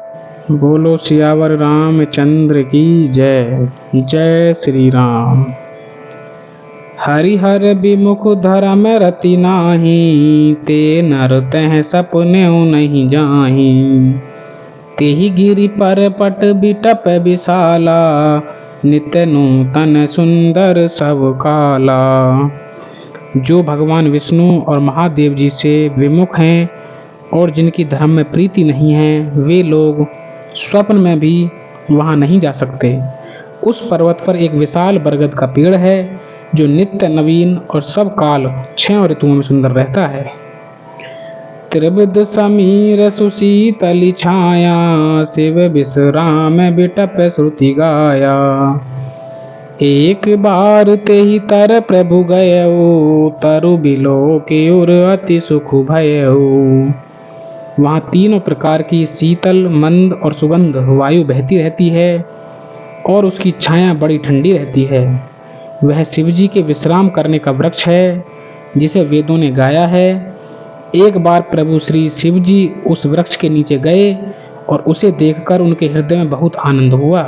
बोलो सियावर रामचंद्र की जय। जय श्री राम। हरिहर विमुख धर्म रति नाही, ते नर तह सपने नहीं जाही। तेहि गिरि पर पट बिटप विशाला, नित्य नूतन सुंदर सब काला। जो भगवान विष्णु और महादेव जी से विमुख हैं और जिनकी धर्म में प्रीति नहीं है, वे लोग स्वप्न में भी वहां नहीं जा सकते। उस पर्वत पर एक विशाल बरगद का पेड़ है जो नित्य नवीन और सब काल 6 ऋतुओं में सुंदर रहता है। त्रिविध समीर सुशीतली छाया, शिव विश्राम बिटप श्रुति गाया। एक बार ते ही तर प्रभु गयऊ, तरु बिलो के उर अति सुख भयऊ। वहाँ तीनों प्रकार की शीतल, मंद और सुगंध वायु बहती रहती है और उसकी छाया बड़ी ठंडी रहती है। वह शिवजी के विश्राम करने का वृक्ष है जिसे वेदों ने गाया है। एक बार प्रभु श्री शिवजी उस वृक्ष के नीचे गए और उसे देखकर उनके हृदय में बहुत आनंद हुआ।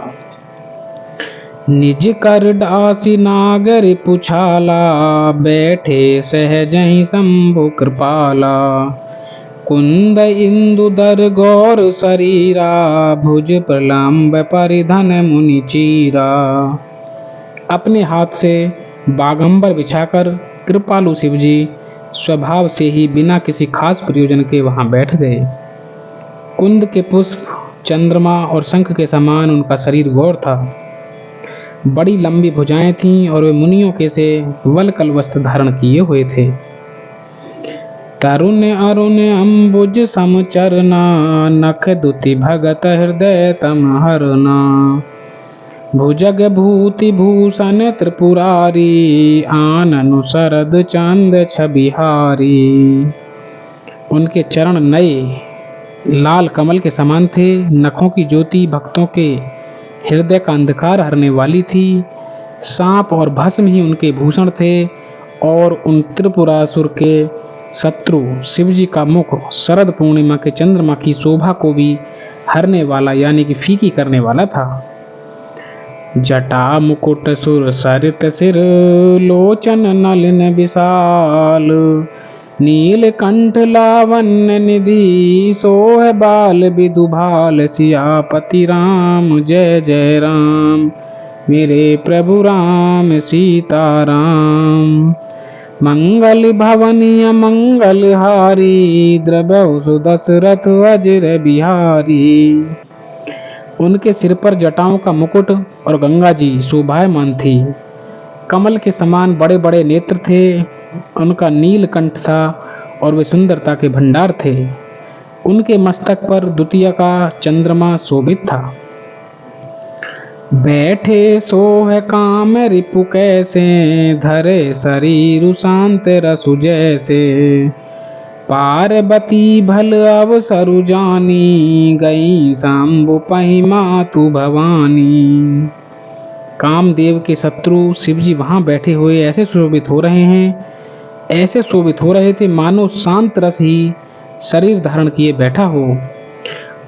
निज कर डासी नागर पुछाला, बैठे सहजहि शंभु कृपाला। कुंद इंदु दर गौर शरीरा, भुज प्रलंब परिधन मुनि चीरा। अपने हाथ से बागंबर बिछाकर कृपालु शिवजी स्वभाव से ही बिना किसी खास प्रयोजन के वहां बैठ गए। कुंद के पुष्प, चंद्रमा और शंख के समान उनका शरीर गौर था। बड़ी लंबी भुजाएं थीं और वे मुनियों के से वलकल वस्त्र धारण किए हुए थे। तरुण अरुण अम्बुज समचरना, नख दुति भगत हृदय तम हरना। भुजग भूति भूषण त्रिपुरारी, आननु शरद चांद छबिहारी। उनके चरण नए लाल कमल के समान थे। नखों की ज्योति भक्तों के हृदय का अंधकार हरने वाली थी। सांप और भस्म ही उनके भूषण थे और उन त्रिपुरासुर के शत्रु शिवजी का मुख शरद पूर्णिमा के चंद्रमा की शोभा को भी हरने वाला यानी कि फीकी करने वाला था। जटा मुकुट सुर सरित सिर, लोचन नलिन विशाल। नील कंठ लावण्य निधि, सोह बाल विदुभाल। सियापति राम जय जय राम, मेरे प्रभु राम सीताराम। मंगल भवनीय मंगल हारी, द्रव्य सुदशरथ अजर बिहारी। उनके सिर पर जटाओं का मुकुट और गंगा जी शोभायमान थी। कमल के समान बड़े बड़े नेत्र थे। उनका नील कंठ था और वे सुंदरता के भंडार थे। उनके मस्तक पर द्वितीय का चंद्रमा शोभित था। बैठे सोह काम रिपु कैसे, धरे शरीर शांत रसु जैसे। पार्वती भल अवसरु जानी, गई शंभु पहि मातु भवानी। कामदेव के शत्रु शिवजी वहां बैठे हुए ऐसे शोभित हो रहे हैं, ऐसे शोभित हो रहे थे मानो शांत रस ही शरीर धारण किए बैठा हो।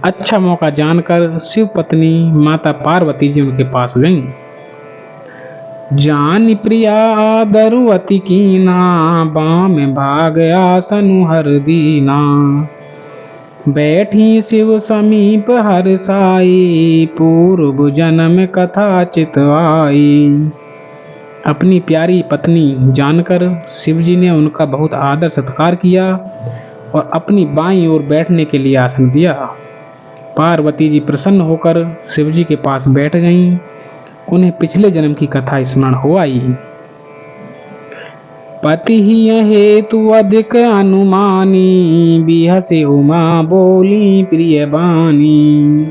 अच्छा मौका जानकर शिव पत्नी माता पार्वती जी उनके पास गईं। जान प्रिया आदरु अति कीना, बाम भाग आसनु हर दीना। बैठी शिव समीप हर साई, पूर्व जन्म कथा चित आई। अपनी प्यारी पत्नी जानकर शिवजी ने उनका बहुत आदर सत्कार किया और अपनी बाईं ओर बैठने के लिए आसन दिया। पार्वती जी प्रसन्न होकर शिवजी के पास बैठ गईं। उन्हें पिछले जन्म की कथा स्मरण हो आई। पति ही हेतु अधिक अनुमानी, बिहसे उमा बोली प्रिय बानी।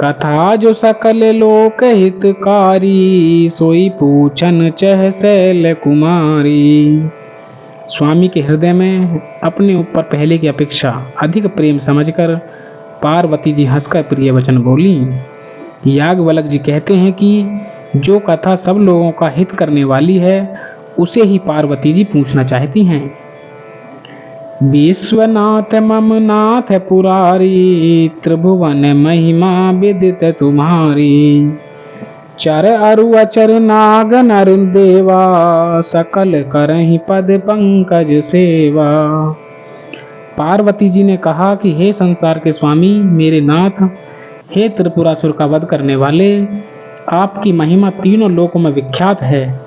कथा जो सकल लोक हितकारी, सोई पूछन चह शैल कुमारी। स्वामी के हृदय में अपने ऊपर पहले की अपेक्षा अधिक प्रेम समझकर पार्वती जी हंसकर प्रिय वचन बोली। याज्ञवल्क्य जी कहते हैं कि जो कथा सब लोगों का हित करने वाली है उसे ही पार्वती जी पूछना चाहती हैं। विश्वनाथ मम नाथ पुरारी, त्रिभुवन महिमा विदित तुम्हारी। चर अरु अचर नाग नर देवा, सकल करहि पद पंकज सेवा। पार्वती जी ने कहा कि हे संसार के स्वामी मेरे नाथ, हे त्रिपुरासुर का वध करने वाले, आपकी महिमा तीनों लोकों में विख्यात है।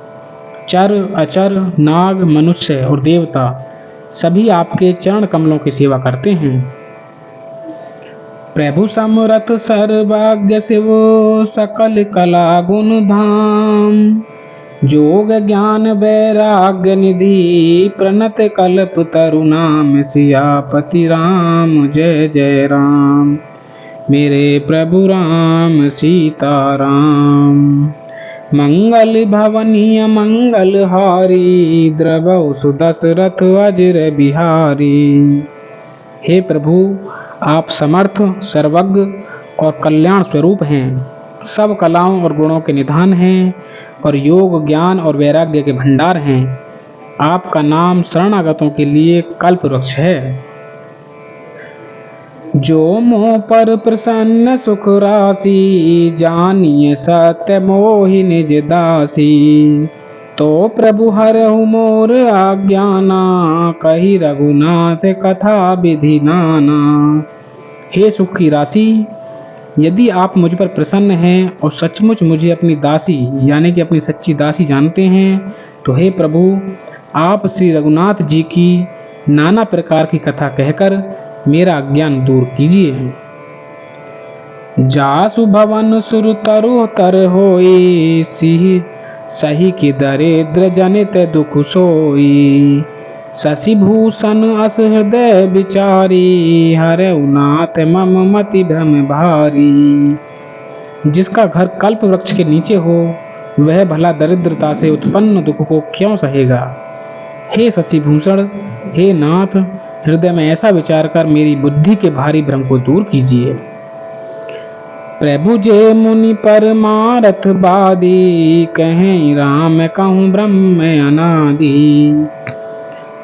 चर अचर नाग मनुष्य और देवता सभी आपके चरण कमलों की सेवा करते हैं। प्रभु समरथ सर्वज्ञ शिव, सकल कला गुण धाम। जोग ज्ञान वैराग्य निधि, प्रणत कल्प तरु नाम सियापति राम। जय जय राम मेरे प्रभु राम सीताराम। मंगल भवनीय मंगल हारी, द्रवौ सुदशरथ अजर बिहारी। हे प्रभु, आप समर्थ, सर्वज्ञ और कल्याण स्वरूप हैं, सब कलाओं और गुणों के निधान हैं और योग ज्ञान और वैराग्य के भंडार हैं। आपका नाम शरणागतों के लिए कल्प वृक्ष है। जो मोह पर प्रसन्न सुख राशि, जानिए सत्य मोहि निज दासी। तो प्रभु हरहु मोर आज्ञाना, कही रघुनाथ कथा विधि नाना। हे सुख की राशि, यदि आप मुझ पर प्रसन्न हैं और सचमुच मुझे अपनी दासी यानी कि अपनी सच्ची दासी जानते हैं, तो हे प्रभु, आप श्री रघुनाथ जी की नाना प्रकार की कथा कहकर मेरा अज्ञान दूर कीजिए। जासु भवन सुर तरु तर होई, सिहि सही की दरिद्र जनित दुख सोई। शशि भूषण अस हृदय विचारी, हरऊ नाथ मम मति भ्रम भारी। जिसका घर कल्प वृक्ष के नीचे हो, वह भला दरिद्रता से उत्पन्न दुख को क्यों सहेगा। हे शशि भूषण, हे नाथ, हृदय में ऐसा विचार कर मेरी बुद्धि के भारी भ्रम को दूर कीजिए। प्रभु जे मुनि परमारथ बादी, कहें राम कहूँ ब्रह्म अनादि।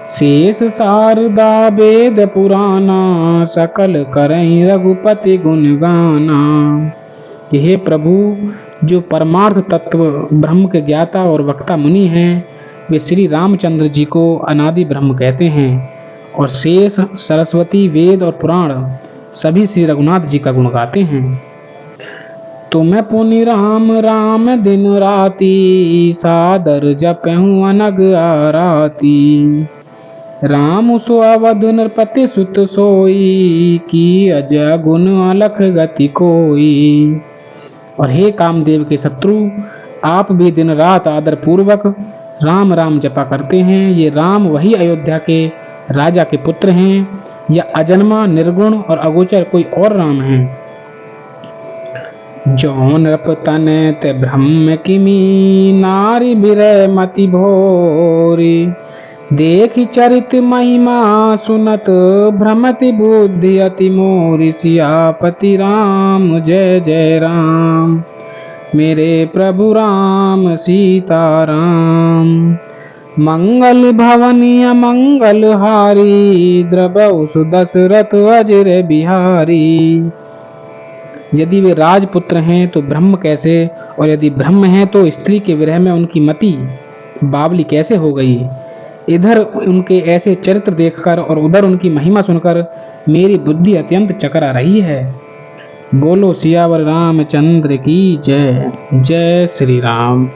शेष शारदा वेद पुराना, सकल करहीं रघुपति गुण गाना। कि हे प्रभु, जो परमार्थ तत्व ब्रह्म के ज्ञाता और वक्ता मुनि हैं, वे श्री रामचंद्र जी को अनादि ब्रह्म कहते हैं और शेष सरस्वती वेद और पुराण सभी श्री रघुनाथ जी का गुण गाते हैं। तुम पुनि राम राम दिन राति, सादर जपहूँ अनग आराती। राम सो अवध नृपति सुत सोई, की अज गुण अलख गति कोई। और हे कामदेव के शत्रु, आप भी दिन रात आदर पूर्वक राम राम जपा करते हैं। ये राम वही अयोध्या के राजा के पुत्र हैं, या अजन्मा निर्गुण और अगोचर कोई और राम हैं। जो नृप तन ते ब्रह्म किमी, नारी बिरह मति भोरी। देख चरित महिमा सुनत, भ्रमति बुद्धि अति मोरी। सियापति राम जय जय राम मेरे प्रभु राम सीताराम। मंगल भवनीय मंगल हारी, द्रवौ सुदशरथ अजर बिहारी। यदि वे राजपुत्र हैं तो ब्रह्म कैसे, और यदि ब्रह्म हैं तो स्त्री के विरह में उनकी मति बावली कैसे हो गई। इधर उनके ऐसे चरित्र देखकर और उधर उनकी महिमा सुनकर मेरी बुद्धि अत्यंत चकरा रही है। बोलो सियावर रामचंद्र की जय। जय श्री राम।